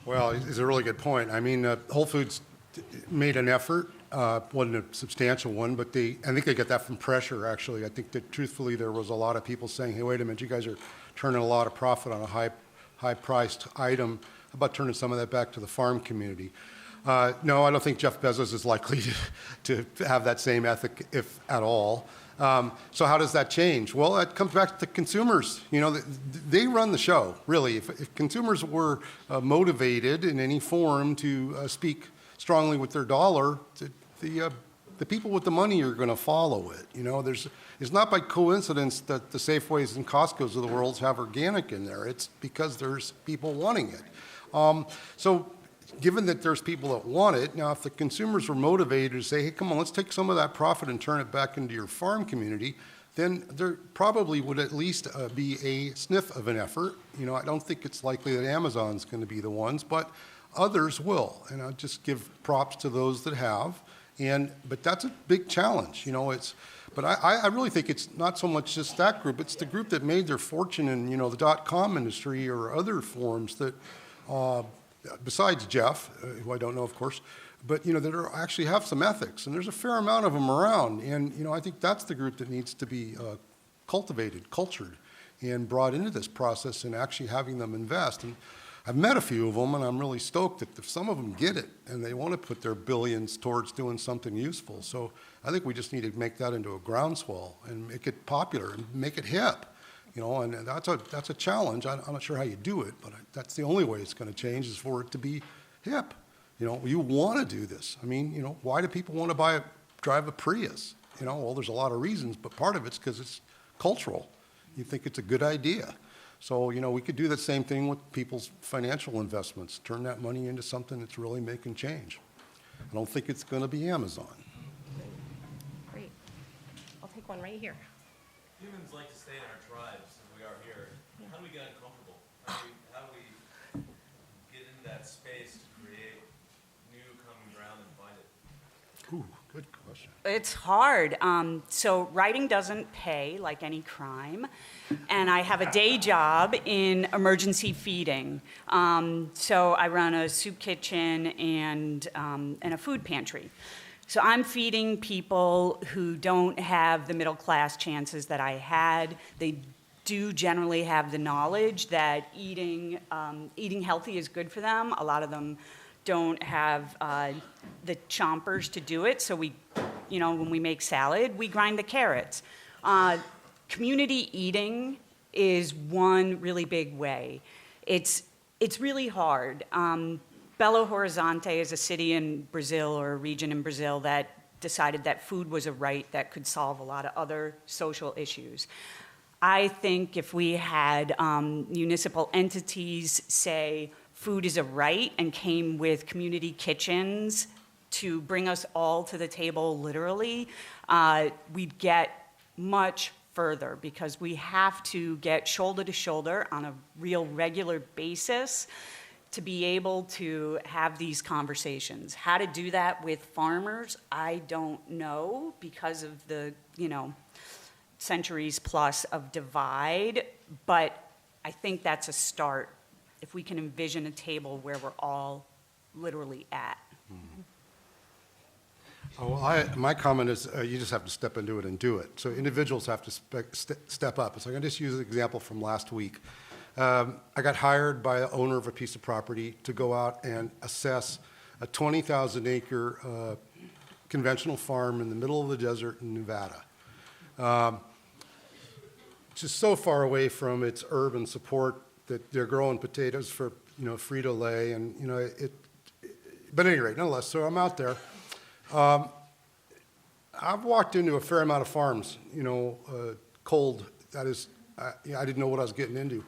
Well, it's a really good point. I mean, Whole Foods made an effort, wasn't a substantial one, but I think they got that from pressure, actually. I think that truthfully, there was a lot of people saying, hey, wait a minute, you guys are turning a lot of profit on a high-priced item. How about turning some of that back to the farm community? No, I don't think Jeff Bezos is likely to have that same ethic, if at all. So how does that change? Well, it comes back to the consumers. You know, they run the show, really. If consumers were motivated in any form to speak strongly with their dollar, the people with the money are going to follow it. You know, it's not by coincidence that the Safeways and Costco's of the world have organic in there. It's because there's people wanting it. So given that there's people that want it, now if the consumers were motivated to say, hey, come on, let's take some of that profit and turn it back into your farm community, then there probably would at least be a sniff of an effort. You know, I don't think it's likely that Amazon's going to be the ones, but others will. And I'll just give props to those that have. But that's a big challenge, you know. But I really think it's not so much just that group. It's the group that made their fortune in, you know, the .com industry or other forms that, besides Jeff, who I don't know, of course, but, you know, that actually have some ethics. And there's a fair amount of them around. And, you know, I think that's the group that needs to be cultivated, cultured, and brought into this process and actually having them invest. And I've met a few of them, and I'm really stoked that if some of them get it and they want to put their billions towards doing something useful. So I think we just need to make that into a groundswell and make it popular and make it hip. You know, and that's a challenge. I'm not sure how you do it, but that's the only way it's going to change is for it to be hip. You know, you want to do this. I mean, you know, why do people want to drive a Prius? You know, well, there's a lot of reasons, but part of it's because it's cultural. You think it's a good idea. So, you know, we could do the same thing with people's financial investments, turn that money into something that's really making change. I don't think it's going to be Amazon. Great. I'll take one right here. Humans like to stay in our tribes, as we are here. How do we get uncomfortable? How do we get into that space to create new common ground and find it? Ooh, good question. It's hard. So writing doesn't pay like any crime, and I have a day job in emergency feeding. So I run a soup kitchen and a food pantry. So I'm feeding people who don't have the middle class chances that I had. They do generally have the knowledge that eating healthy is good for them. A lot of them don't have the chompers to do it. So we, you know, when we make salad, we grind the carrots. Community eating is one really big way. It's really hard. Belo Horizonte is a city in Brazil or a region in Brazil that decided that food was a right that could solve a lot of other social issues. I think if we had municipal entities say food is a right and came with community kitchens to bring us all to the table literally, we'd get much further because we have to get shoulder to shoulder on a real regular basis to be able to have these conversations. How to do that with farmers, I don't know because of the, you know, centuries plus of divide, but I think that's a start if we can envision a table where we're all literally at. Oh, my comment is you just have to step into it and do it. So individuals have to step up. So I'm going to just use an example from last week. I got hired by the owner of a piece of property to go out and assess a 20,000-acre conventional farm in the middle of the desert in Nevada. Just so far away from its urban support that they're growing potatoes for, you know, Frito-Lay and, you know, but at any rate, nonetheless, so I'm out there. I've walked into a fair amount of farms, you know, cold. That is, I didn't know what I was getting into.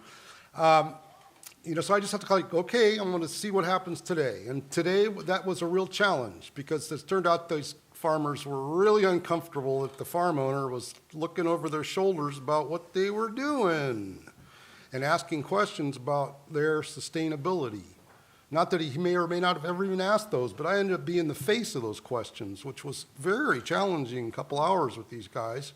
You know, so I just have to like, okay, I'm going to see what happens today. And today, that was a real challenge because it turned out those farmers were really uncomfortable that the farm owner was looking over their shoulders about what they were doing and asking questions about their sustainability. Not that he may or may not have ever even asked those, but I ended up being the face of those questions, which was very challenging, couple hours with these guys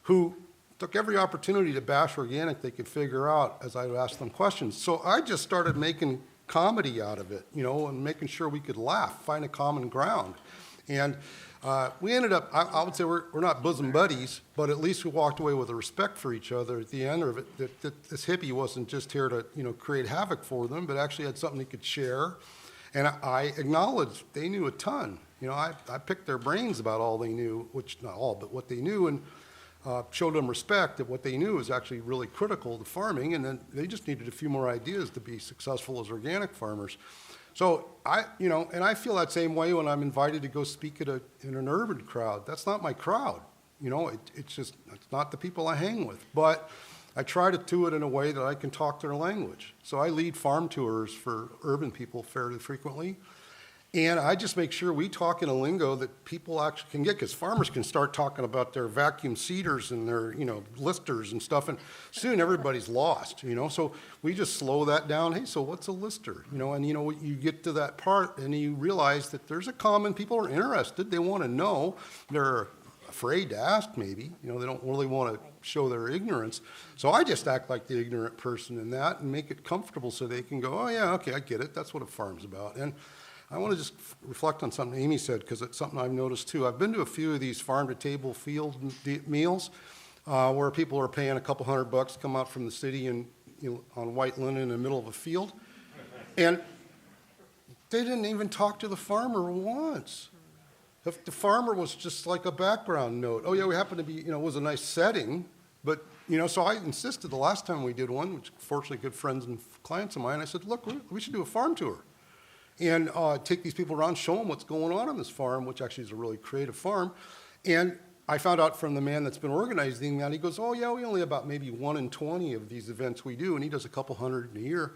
who took every opportunity to bash organic they could figure out as I would ask them questions. So I just started making comedy out of it, and making sure we could laugh, find a common ground. And we ended up, I would say we're not bosom buddies, but at least we walked away with a respect for each other at the end of it, that this hippie wasn't just here to, create havoc for them, but actually had something he could share. And I acknowledged they knew a ton. I picked their brains about all they knew, which not all, but what they knew, and showed them respect that what they knew was actually really critical to farming, and then they just needed a few more ideas to be successful as organic farmers. So and I feel that same way when I'm invited to go speak in an urban crowd. That's not my crowd. It's not the people I hang with. But I try to do it in a way that I can talk their language. So I lead farm tours for urban people fairly frequently. And I just make sure we talk in a lingo that people actually can get, because farmers can start talking about their vacuum seeders and their, listers and stuff, and soon everybody's lost, So we just slow that down. Hey, so what's a lister? And you get to that part and you realize that there's a common, people are interested, they want to know, they're afraid to ask maybe, they don't really want to show their ignorance. So I just act like the ignorant person in that and make it comfortable so they can go, oh yeah, okay, I get it, that's what a farm's about. And I want to just reflect on something Amy said, because it's something I've noticed too. I've been to a few of these farm-to-table field meals where people are paying a couple $100 to come out from the city and on white linen in the middle of a field, and they didn't even talk to the farmer once. If the farmer was just like a background note. Oh yeah, we happen to be, it was a nice setting, but so I insisted the last time we did one, which fortunately good friends and clients of mine, I said, look, we should do a farm tour. And take these people around, show them what's going on this farm, which actually is a really creative farm. And I found out from the man that's been organizing that, he goes, oh yeah, we only about maybe 1 in 20 of these events we do, and he does a couple hundred a year,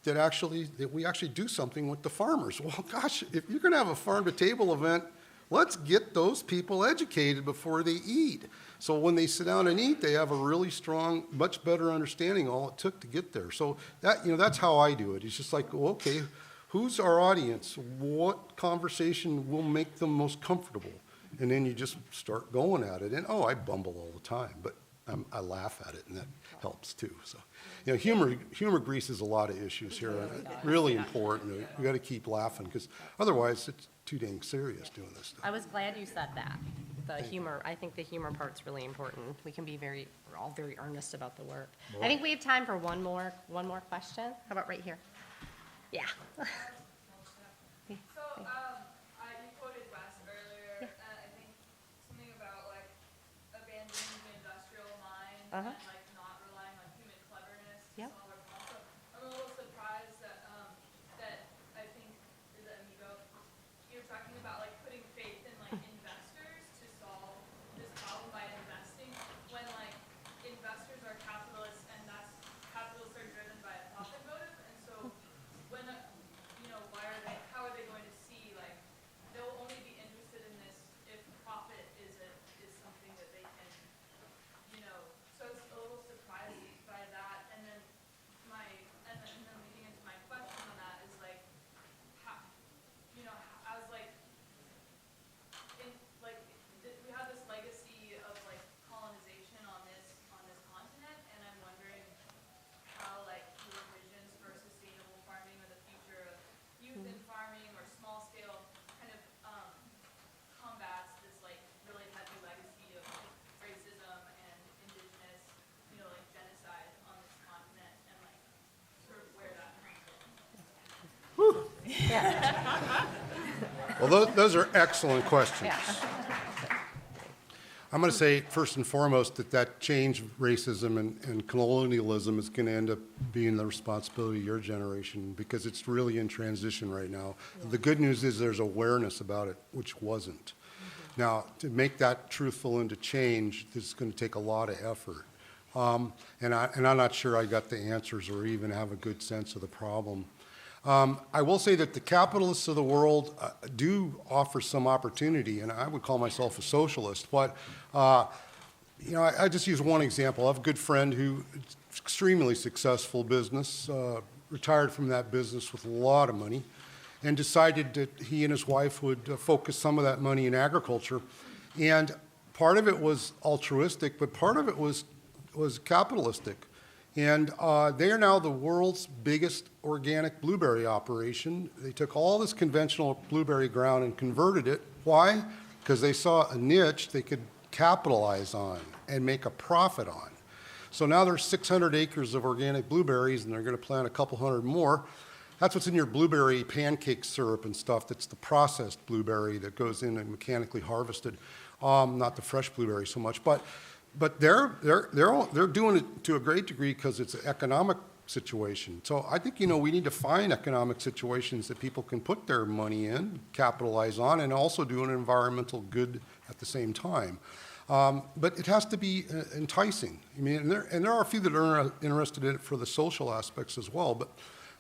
that we actually do something with the farmers. Well, gosh, if you're gonna have a farm-to-table event, let's get those people educated before they eat. So when they sit down and eat, they have a really strong, much better understanding of all it took to get there. So that, that's how I do it. It's just like, well, okay, who's our audience? What conversation will make them most comfortable? And then you just start going at it. And I bumble all the time, but I laugh at it, and that helps too. So, humor greases a lot of issues here. Really important. We got to keep laughing, because otherwise it's too dang serious doing this stuff. I was glad you said that. The humor, I think the humor part's really important. We can be we're all very earnest about the work. I think we have time for one more question. How about right here? Yeah. So, you quoted Wes earlier, I think something about like abandoning the industrial mind and like not relying on human cleverness to Yep. solve our problems. So I'm a little surprised that that I think is Amigo. You're talking about like putting faith in like investors to solve this problem by investing, when like investors are capitalists, and that's capitalists are driven by a profit motive, and so when how are they going to see, like, they'll only be interested in this if profit is something that they can, so I was a little surprised by that. And then leading into my question on that is like, how, I was like, we have this legacy of like colonization on this continent, and I'm wondering how like your visions for sustainable farming or the future of youth in farming or small scale kind of combats this like really heavy legacy of racism and indigenous, like genocide on this continent, and like sort of where that comes from. Well, those are excellent questions. Yeah. I'm going to say, first and foremost, that change, racism and colonialism is going to end up being the responsibility of your generation, because it's really in transition right now. The good news is there's awareness about it, which wasn't. Now, to make that truthful and to change, this is going to take a lot of effort. And I'm not sure I got the answers or even have a good sense of the problem. I will say that the capitalists of the world do offer some opportunity, and I would call myself a socialist. But, I just use one example. I have a good friend who extremely successful business, retired from that business with a lot of money and decided that he and his wife would focus some of that money in agriculture. And part of it was altruistic, but part of it was capitalistic. And they are now the world's biggest organic blueberry operation. They took all this conventional blueberry ground and converted it. Why? Because they saw a niche they could capitalize on and make a profit on. So now there's 600 acres of organic blueberries, and they're going to plant a couple hundred more. That's what's in your blueberry pancake syrup and stuff. That's the processed blueberry that goes in and mechanically harvested, not the fresh blueberry so much. But they're doing it to a great degree because it's an economic situation. So I think, we need to find economic situations that people can put their money in, capitalize on, and also do an environmental good at the same time. But it has to be enticing. I mean, and there are a few that are interested in it for the social aspects as well, but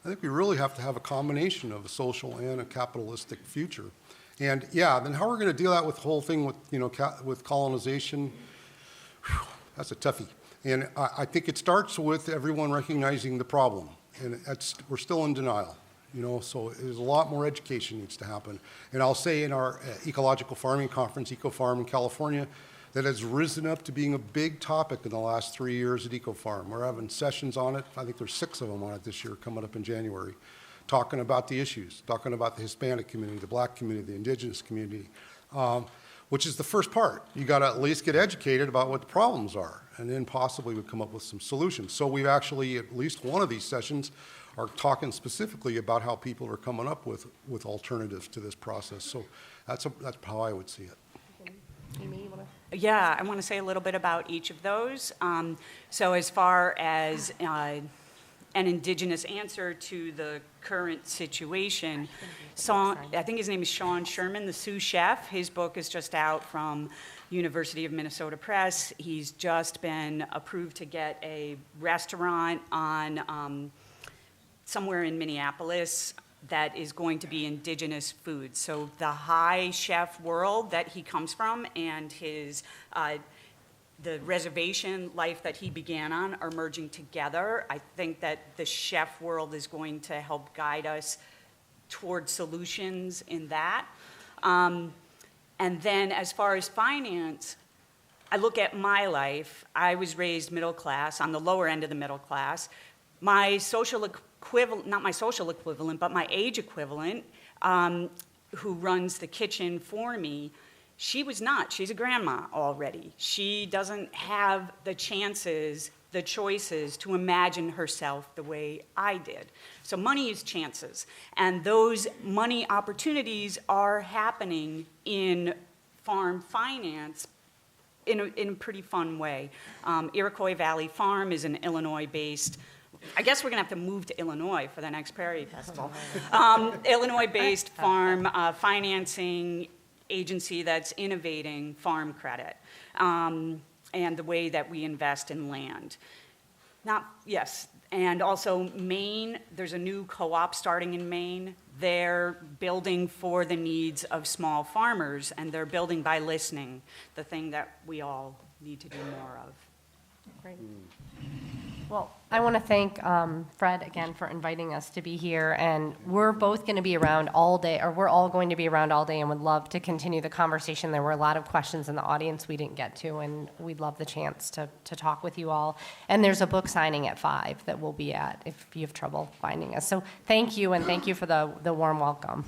I think we really have to have a combination of a social and a capitalistic future. And yeah, then how we're going to deal out with the whole thing with, with colonization, that's a toughie. And I think it starts with everyone recognizing the problem, and we're still in denial. So there's a lot more education needs to happen. And I'll say in our ecological farming conference, EcoFarm in California, that has risen up to being a big topic in the last 3 years at EcoFarm. We're having sessions on it. I think there's 6 of them on it this year coming up in January, talking about the issues, talking about the Hispanic community, the black community, the indigenous community, which is the first part. You got to at least get educated about what the problems are, and then possibly we come up with some solutions. So we've actually, at least one of these sessions, are talking specifically about how people are coming up with alternatives to this process. So that's how I would see it. Amy, you want to? Yeah, I want to say a little bit about each of those. So as far as an indigenous answer to the current situation, I think his name is Sean Sherman, the sous chef. His book is just out from University of Minnesota Press. He's just been approved to get a restaurant on somewhere in Minneapolis that is going to be indigenous food. So the high chef world that he comes from and his the reservation life that he began on are merging together. I think that the chef world is going to help guide us toward solutions in that. And then as far as finance, I look at my life. I was raised middle class, on the lower end of the middle class. My social equivalent, not my social equivalent, but my age equivalent, who runs the kitchen for me, she was not. She's a grandma already. She doesn't have the chances, the choices to imagine herself the way I did. So money is chances. And those money opportunities are happening in farm finance in a pretty fun way. Iroquois Valley Farm is an Illinois-based, I guess we're going to have to move to Illinois for the next Prairie Festival. Illinois-based farm financing agency that's innovating farm credit and the way that we invest in land. And also Maine, there's a new co-op starting in Maine. They're building for the needs of small farmers, and they're building by listening, the thing that we all need to do more of. Great. Well, I want to thank Fred again for inviting us to be here, and we're both going to be around all day, or we're all going to be around all day, and would love to continue the conversation. There were a lot of questions in the audience we didn't get to, and we'd love the chance to talk with you all. And there's a book signing at 5 that we'll be at if you have trouble finding us. So thank you, and thank you for the warm welcome.